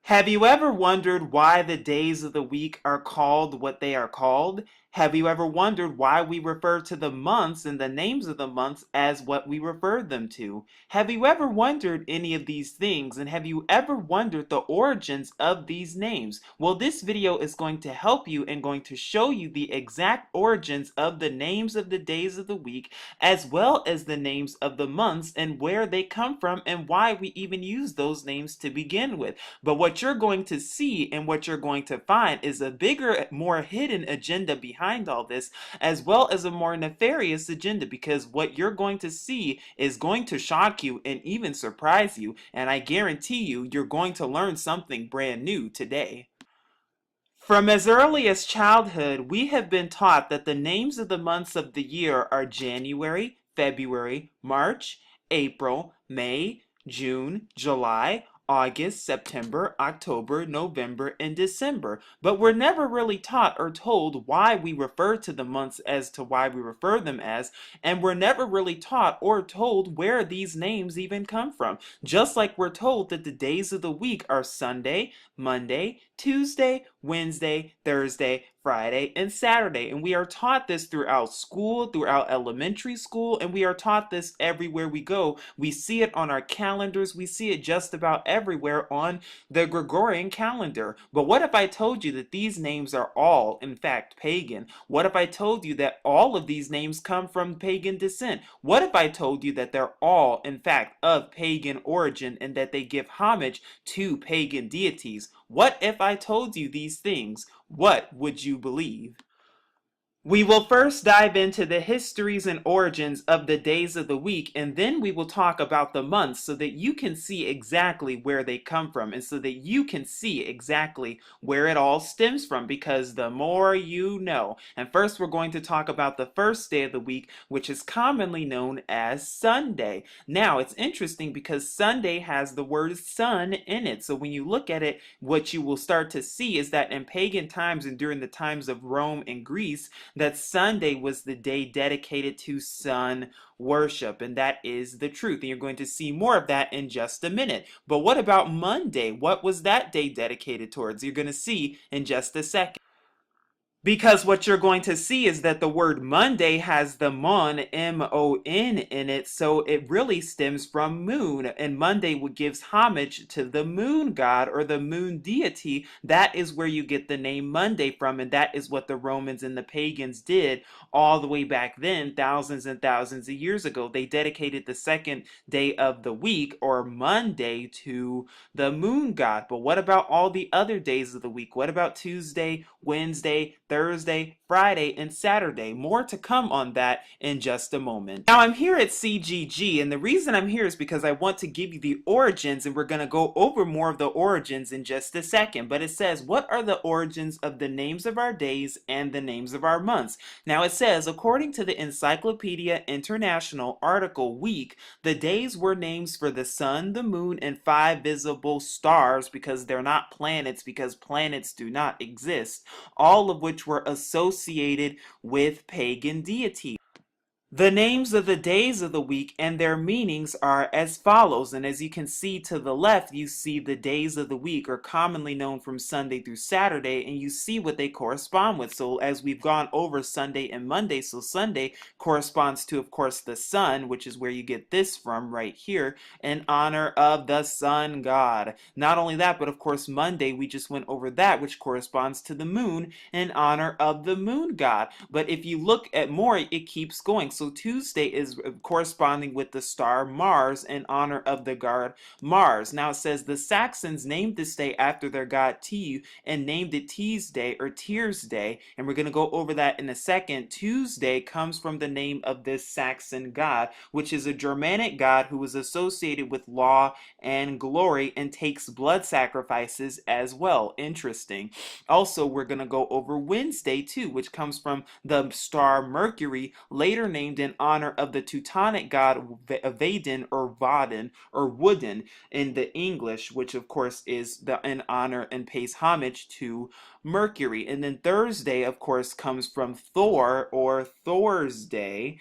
Have you ever wondered why the days of the week are called what they are called? Have you ever wondered why we refer to the months and the names of the months as what we refer them to? Have you ever wondered any of these things, and have you ever wondered the origins of these names? Well, this video is going to help you and going to show you the exact origins of the names of the days of the week, as well as the names of the months and where they come from and why we even use those names to begin with. But what you're going to see and what you're going to find is a bigger, more hidden agenda behind all this, as well as a more nefarious agenda, because what you're going to see is going to shock you and even surprise you, and I guarantee you're going to learn something brand new today. From as early as childhood, we have been taught that the names of the months of the year are January, February, March, April, May, June, July, August, September, October, November, and December. But we're never really taught or told why we refer to the months as to why we refer them as, and we're never really taught or told where these names even come from. Just like we're told that the days of the week are Sunday, Monday, Tuesday, Wednesday, Thursday, Friday, and Saturday. And we are taught this throughout school, throughout elementary school, and we are taught this everywhere we go. We see it on our calendars. We see it just about everywhere on the Gregorian calendar. But what if I told you that these names are all, in fact, pagan? What if I told you that all of these names come from pagan descent? What if I told you that they're all, in fact, of pagan origin and that they give homage to pagan deities? What if I told you these things? What would you believe? We will first dive into the histories and origins of the days of the week, and then we will talk about the months so that you can see exactly where they come from and so that you can see exactly where it all stems from, because the more you know. And first we're going to talk about the first day of the week, which is commonly known as Sunday. Now, it's interesting because Sunday has the word sun in it. So when you look at it, what you will start to see is that in pagan times and during the times of Rome and Greece, that Sunday was the day dedicated to sun worship, and that is the truth. And you're going to see more of that in just a minute. But what about Monday? What was that day dedicated towards? You're going to see in just a second. Because what you're going to see is that the word Monday has the mon, M-O-N, in it, so it really stems from moon, and Monday gives homage to the moon god or the moon deity. That is where you get the name Monday from, and that is what the Romans and the pagans did all the way back then, thousands and thousands of years ago. They dedicated the second day of the week, or Monday, to the moon god. But what about all the other days of the week? What about Tuesday, Wednesday, Thursday, Friday, and Saturday? More to come on that in just a moment. Now, I'm here at CGG, and the reason I'm here is because I want to give you the origins, and we're going to go over more of the origins in just a second. But it says, what are the origins of the names of our days and the names of our months? Now, it says, according to the Encyclopedia International article Week, the days were names for the sun, the moon, and 5 visible stars, because they're not planets, because planets do not exist, all of which were associated with pagan deities. The names of the days of the week and their meanings are as follows, and as you can see to the left, you see the days of the week are commonly known from Sunday through Saturday, and you see what they correspond with. So as we've gone over Sunday and Monday, so Sunday corresponds to, of course, the sun, which is where you get this from right here, in honor of the sun god. Not only that, but of course Monday, we just went over that, which corresponds to the moon, in honor of the moon god. But if you look at more, it keeps going. So Tuesday is corresponding with the star Mars in honor of the god Mars. Now it says the Saxons named this day after their god Tyr and named it Tees Day or Tears Day, and we're going to go over that in a second. Tuesday comes from the name of this Saxon god, which is a Germanic god who was associated with law and glory and takes blood sacrifices as well. Interesting. Also, we're going to go over Wednesday too, which comes from the star Mercury, later named named in honor of the Teutonic god Vadin or Vadin or Woden in the English, which of course is in honor and pays homage to Mercury. And then Thursday, of course, comes from Thor or Thor's Day,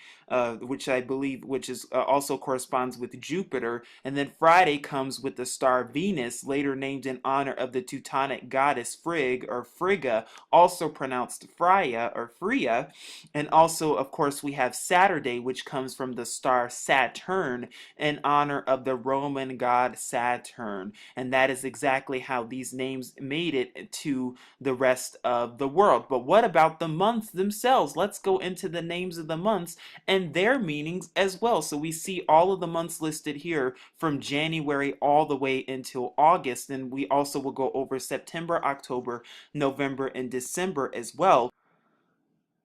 which I believe, which is also corresponds with Jupiter. And then Friday comes with the star Venus, later named in honor of the Teutonic goddess Frigg or Frigga, also pronounced Freya or Freya. And also, of course, we have Saturday, which comes from the star Saturn in honor of the Roman god Saturn. And that is exactly how these names made it to the rest of the world. But what about the months themselves? Let's go into the names of the months and their meanings as well. So we see all of the months listed here from January all the way until August. And we also will go over September, October, November, and December as well.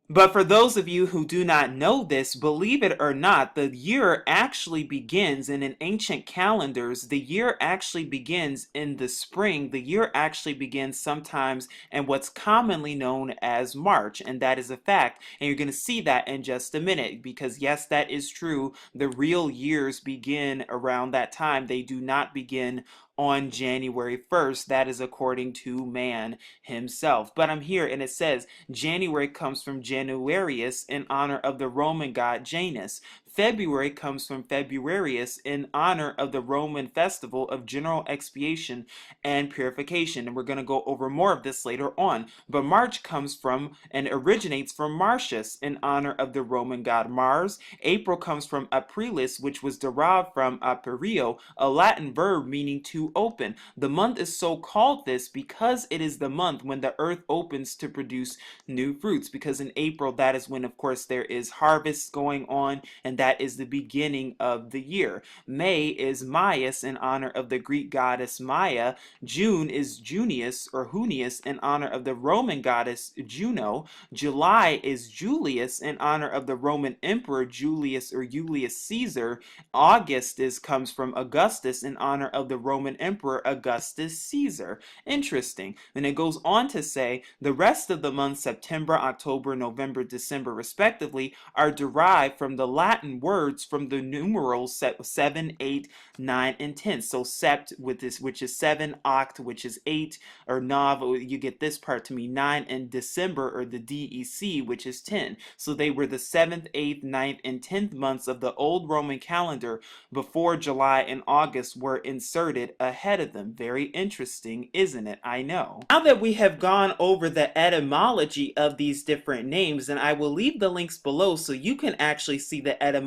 But for those of you who do not know this, believe it or not, the year actually begins, and in ancient calendars, the year actually begins in the spring. The year actually begins sometimes in what's commonly known as March, and that is a fact. And you're going to see that in just a minute, because yes, that is true. The real years begin around that time. They do not begin on January 1st. That is according to man himself. But I'm here and it says January comes from Januarius in honor of the Roman god Janus. February comes from Februarius in honor of the Roman festival of general expiation and purification. And we're going to go over more of this later on. But March comes from and originates from Martius in honor of the Roman god Mars. April comes from Aprilis, which was derived from aperio, a Latin verb meaning to open. The month is so called this because it is the month when the earth opens to produce new fruits. Because in April, that is when, of course, there is harvest going on, and that is the beginning of the year. May is Maius in honor of the Greek goddess Maya. June is Junius or Junius in honor of the Roman goddess Juno. July is Julius in honor of the Roman emperor Julius or Julius Caesar. August comes from Augustus in honor of the Roman emperor Augustus Caesar. Interesting. Then it goes on to say the rest of the months, September, October, November, December, respectively, are derived from the Latin words from the numerals 7, 8, 9, and 10. So sept with this, which is 7, oct, which is 8, or nov, you get this part to mean 9, and December, or the DEC, which is 10. So they were the 7th, 8th, 9th, and 10th months of the old Roman calendar before July and August were inserted ahead of them. Very interesting, isn't it? I know. Now that we have gone over the etymology of these different names, and I will leave the links below so you can actually see the etymology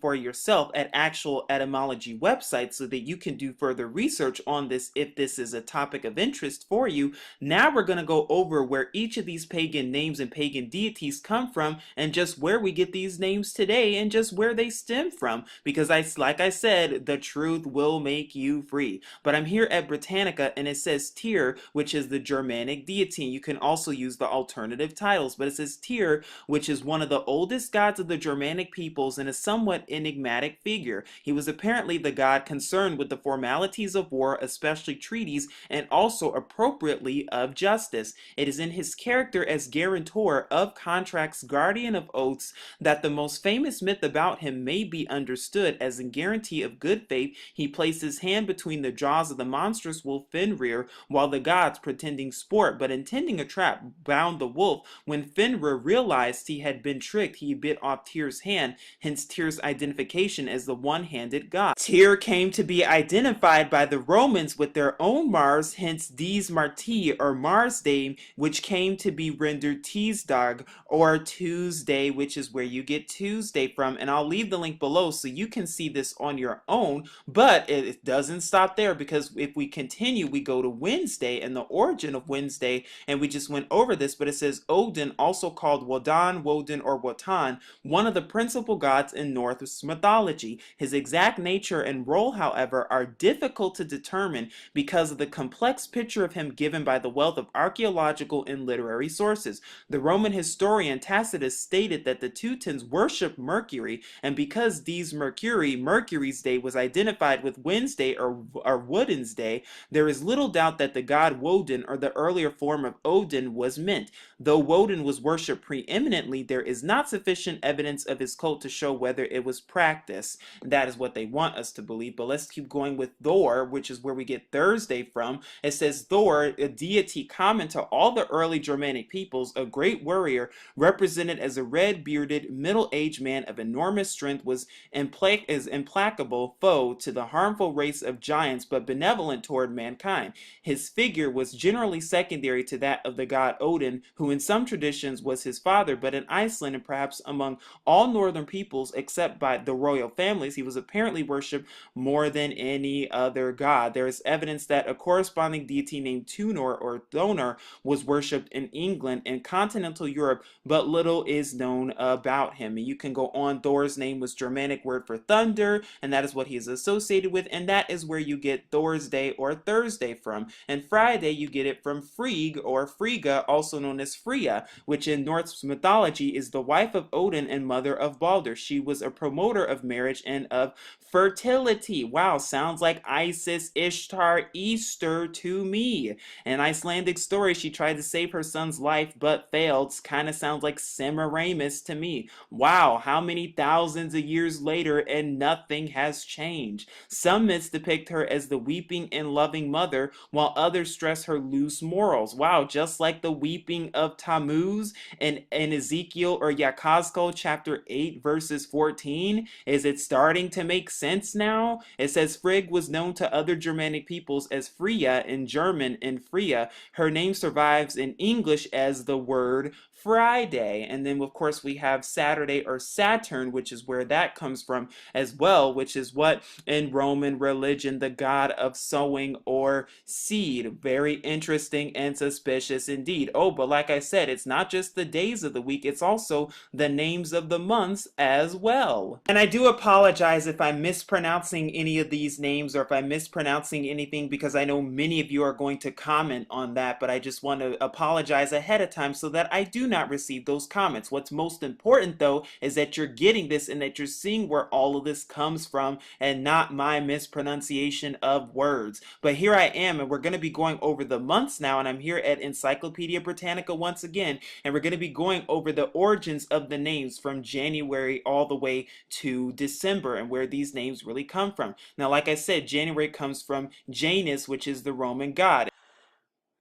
for yourself at actual etymology websites so that you can do further research on this if this is a topic of interest for you. Now we're going to go over where each of these pagan names and pagan deities come from and just where we get these names today and just where they stem from, because like I said, the truth will make you free. But I'm here at Britannica and it says Tyr, which is the Germanic deity. You can also use the alternative titles, but it says Tyr, which is one of the oldest gods of the Germanic peoples and a somewhat enigmatic figure. He was apparently the god concerned with the formalities of war, especially treaties, and also appropriately of justice. It is in his character as guarantor of contracts, guardian of oaths, that the most famous myth about him may be understood as a guarantee of good faith. He placed his hand between the jaws of the monstrous wolf Fenrir, while the gods, pretending sport but intending a trap, bound the wolf. When Fenrir realized he had been tricked, he bit off Tyr's hand, hence Tyr's identification as the one-handed god. Tyr came to be identified by the Romans with their own Mars, hence Dies Marti or Mars Day, which came to be rendered Tiesdag or Tuesday, which is where you get Tuesday from. And I'll leave the link below so you can see this on your own. But it doesn't stop there, because if we continue, we go to Wednesday and the origin of Wednesday, and we just went over this, but it says Odin, also called Wodan, Woden, or Wotan, one of the principal gods gods in Norse mythology. His exact nature and role, however, are difficult to determine because of the complex picture of him given by the wealth of archaeological and literary sources. The Roman historian Tacitus stated that the Teutons worshipped Mercury, and because these Mercury's day was identified with Wednesday or Woden's day, there is little doubt that the god Woden, or the earlier form of Odin, was meant. Though Woden was worshipped preeminently, there is not sufficient evidence of his cult to show whether it was practiced. That is what they want us to believe. But let's keep going with Thor, which is where we get Thursday from. It says Thor, a deity common to all the early Germanic peoples, a great warrior represented as a red-bearded, middle-aged man of enormous strength, was implacable foe to the harmful race of giants, but benevolent toward mankind. His figure was generally secondary to that of the god Odin, who in some traditions was his father, but in Iceland and perhaps among all northern peoples except by the royal families, he was apparently worshipped more than any other god. There is evidence that a corresponding deity named Tunor or Thonor was worshipped in England and continental Europe, but little is known about him. And you can go on. Thor's name was Germanic word for thunder, and that is what he is associated with, and that is where you get Thor's Day or Thursday from. And Friday, you get it from Frigg or Frigga, also known as Freya, which in Norse mythology is the wife of Odin and mother of Balder. She was a promoter of marriage and of fertility. Wow, sounds like Isis, Ishtar, Easter to me. An Icelandic story, she tried to save her son's life but failed. Kind of sounds like Semiramis to me. Wow, how many thousands of years later and nothing has changed. Some myths depict her as the weeping and loving mother, while others stress her loose morals. Wow, just like the weeping of Tammuz in Ezekiel or Yakazkel chapter 8 verses 14. Is it starting to make sense now? It says Frigg was known to other Germanic peoples as Freya in German and Freya. Her name survives in English as the word Friday. And then of course we have Saturday or Saturn, which is where that comes from as well, which is what in Roman religion the god of sowing or seed. Very interesting and suspicious indeed. Oh, but like I said, it's not just the days of the week, it's also the names of the months as well. And I do apologize if I'm mispronouncing any of these names or if I'm mispronouncing anything, because I know many of you are going to comment on that, but I just want to apologize ahead of time so that I do not receive those comments. What's most important though is that you're getting this and that you're seeing where all of this comes from and not my mispronunciation of words. But here I am, and we're going to be going over the months now, and I'm here at Encyclopedia Britannica once again, and we're going to be going over the origins of the names from January all the way to December and where these names really come from. Now, like I said, January comes from Janus, which is the Roman god.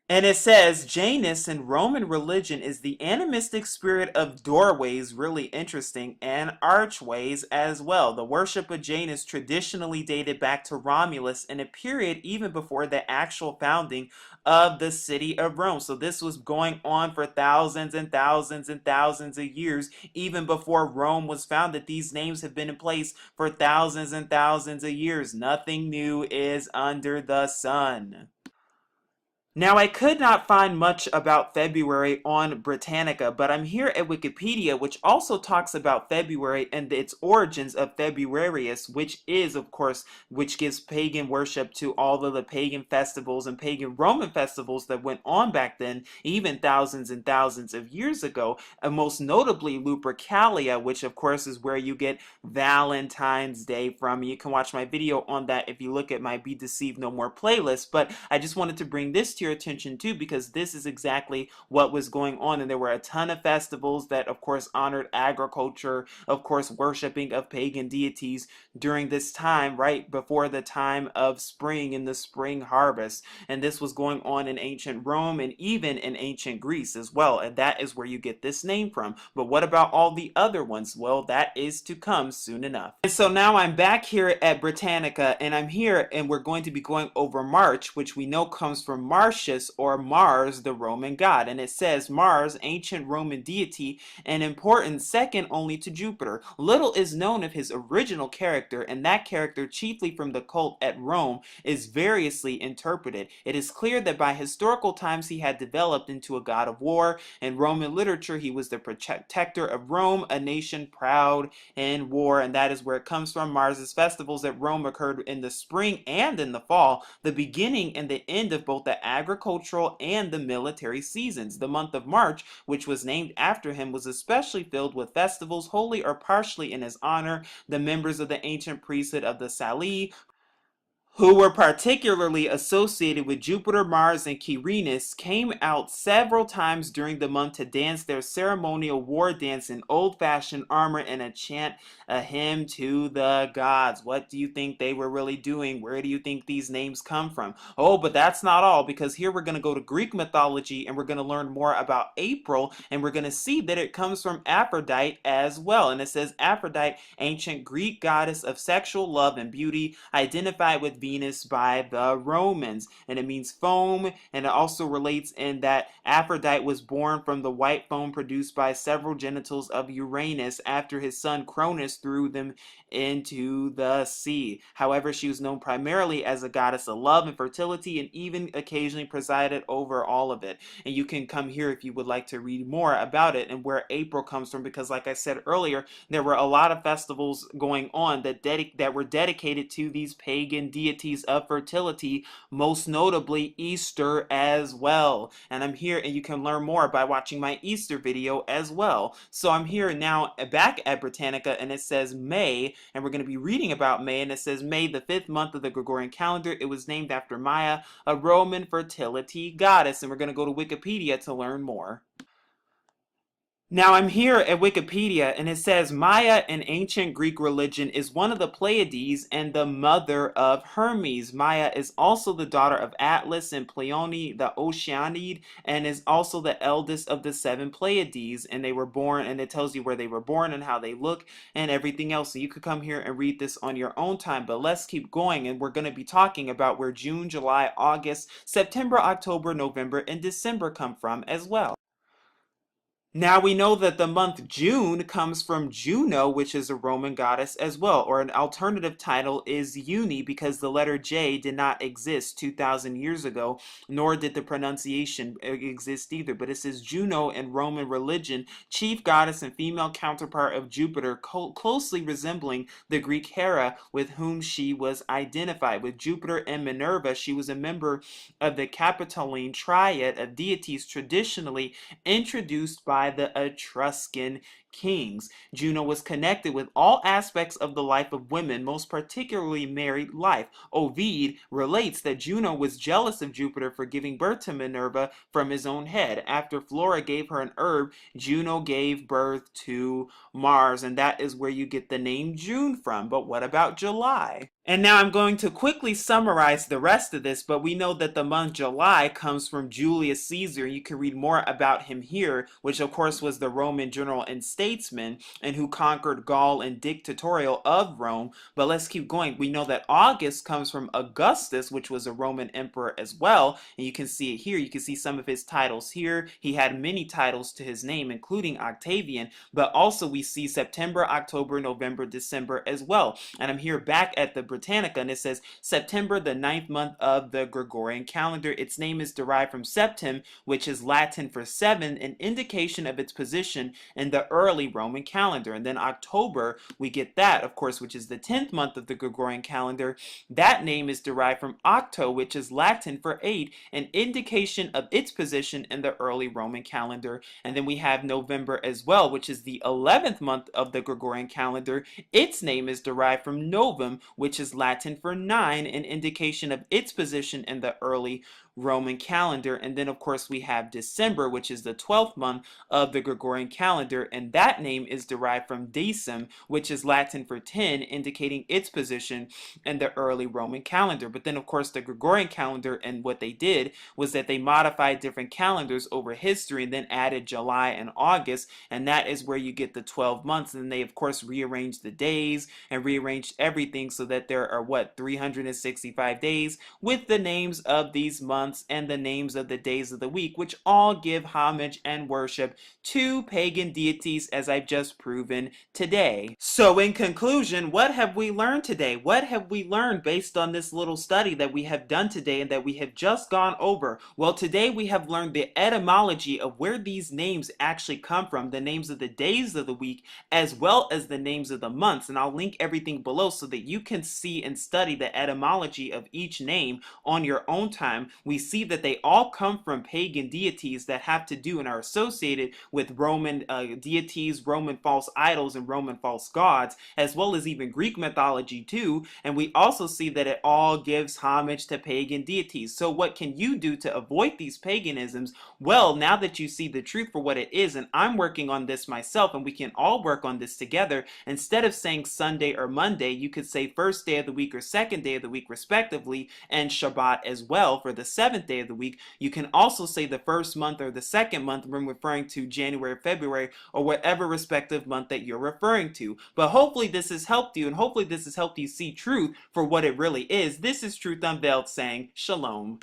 And it says Janus in Roman religion is the animistic spirit of doorways, really interesting, and archways as well. The worship of Janus traditionally dated back to Romulus in a period even before the actual founding of the city of Rome. So this was going on for thousands and thousands and thousands of years. Even before Rome was founded, these names have been in place for thousands and thousands of years. Nothing new is under the sun. Now, I could not find much about February on Britannica, but I'm here at Wikipedia, which also talks about February and its origins of Februarius, which is, of course, which gives pagan worship to all of the pagan festivals and pagan Roman festivals that went on back then, even thousands and thousands of years ago, and most notably Lupercalia, which, of course, is where you get Valentine's Day from. You can watch my video on that if you look at my Be Deceived No More playlist, but I just wanted to bring this to your attention too, because this is exactly what was going on, and there were a ton of festivals that of course honored agriculture, of course worshiping of pagan deities during this time right before the time of spring and the spring harvest. And this was going on in ancient Rome and even in ancient Greece as well, and that is where you get this name from. But what about all the other ones? Well, that is to come soon enough. And so now I'm back here at Britannica, and I'm here and we're going to be going over March, which we know comes from March Martius, or Mars, the Roman god. And it says Mars, ancient Roman deity, and important second only to Jupiter. Little is known of his original character, and that character, chiefly from the cult at Rome, is variously interpreted. It is clear that by historical times he had developed into a god of war. In Roman literature, he was the protector of Rome, a nation proud in war, and that is where it comes from. Mars's festivals at Rome occurred in the spring and in the fall, the beginning and the end of both the agricultural and the military seasons. The month of March, which was named after him, was especially filled with festivals wholly or partially in his honor. The members of the ancient priesthood of the Salii, who were particularly associated with Jupiter, Mars, and Quirinus, came out several times during the month to dance their ceremonial war dance in old-fashioned armor and a chant a hymn to the gods. What do you think they were really doing? Where do you think these names come from? Oh, but that's not all, because here we're going to go to Greek mythology and we're going to learn more about April, and we're going to see that it comes from Aphrodite as well. And it says Aphrodite, ancient Greek goddess of sexual love and beauty, identified with Venus by the Romans, and it means foam, and it also relates in that Aphrodite was born from the white foam produced by several genitals of Uranus after his son Cronus threw them into the sea. However, she was known primarily as a goddess of love and fertility, and even occasionally presided over all of it. And you can come here if you would like to read more about it and where April comes from, because like I said earlier, there were a lot of festivals going on that were dedicated to these pagan deities of fertility, most notably Easter as well. And I'm here, and you can learn more by watching my Easter video as well. So I'm here now back at Britannica, and it says May, and we're going to be reading about May, and it says May, the 5th month of the Gregorian calendar. It was named after Maya, a Roman fertility goddess, and we're going to go to Wikipedia to learn more. Now I'm here at Wikipedia, and it says Maya in ancient Greek religion is one of the Pleiades and the mother of Hermes. Maya is also the daughter of Atlas and Pleione, the Oceanid, and is also the eldest of the 7 Pleiades. And they were born, and it tells you where they were born and how they look and everything else. So you could come here and read this on your own time, but let's keep going, and we're going to be talking about where June, July, August, September, October, November, and December come from as well. Now we know that the month June comes from Juno, which is a Roman goddess as well, or an alternative title is Uni, because the letter J did not exist 2,000 years ago, nor did the pronunciation exist either. But it says Juno in Roman religion, chief goddess and female counterpart of Jupiter, closely resembling the Greek Hera, with whom she was identified. With Jupiter and Minerva, she was a member of the Capitoline triad of deities traditionally introduced by the Etruscan kings. Juno was connected with all aspects of the life of women, most particularly married life. Ovid relates that Juno was jealous of Jupiter for giving birth to Minerva from his own head. After Flora gave her an herb, Juno gave birth to Mars, and that is where you get the name June from. But what about July? And now I'm going to quickly summarize the rest of this, but we know that the month July comes from Julius Caesar. You can read more about him here, which of course was the Roman general and statesman, and who conquered Gaul and dictatorial of Rome. But let's keep going. We know that August comes from Augustus, which was a Roman emperor as well, and you can see it here. You can see some of his titles here. He had many titles to his name, including Octavian, but also we see September, October, November, December as well. And I'm here back at the Britannica, and it says September, the 9th month of the Gregorian calendar. Its name is derived from septem, which is Latin for 7, an indication of its position in the early Roman calendar. And then October, we get that, of course, which is the 10th month of the Gregorian calendar. That name is derived from octo, which is Latin for 8, an indication of its position in the early Roman calendar. And then we have November as well, which is the 11th month of the Gregorian calendar. Its name is derived from novum, which is Latin for 9, an indication of its position in the early Roman calendar. And then of course we have December, which is the 12th month of the Gregorian calendar, and that name is derived from decem, which is Latin for 10, indicating its position in the early Roman calendar. But then of course the Gregorian calendar, and what they did was that they modified different calendars over history and then added July and August, and that is where you get the 12 months. And they of course rearranged the days and rearranged everything so that there are 365 days with the names of these months months and the names of the days of the week, which all give homage and worship to pagan deities, as I've just proven today. So in conclusion, what have we learned today? What have we learned based on this little study that we have done today and that we have just gone over? Well, today we have learned the etymology of where these names actually come from, the names of the days of the week, as well as the names of the months. And I'll link everything below so that you can see and study the etymology of each name on your own time. We see that they all come from pagan deities that have to do and are associated with Roman deities, Roman false idols, and Roman false gods, as well as even Greek mythology too. And we also see that it all gives homage to pagan deities. So what can you do to avoid these paganisms? Well, now that you see the truth for what it is, and I'm working on this myself, and we can all work on this together, instead of saying Sunday or Monday, you could say first day of the week or second day of the week respectively, and Shabbat as well for the seventh day of the week. You can also say the first month or the second month when referring to January, February, or whatever respective month that you're referring to. But hopefully this has helped you, and hopefully this has helped you see truth for what it really is. This is Truth Unveiled saying Shalom.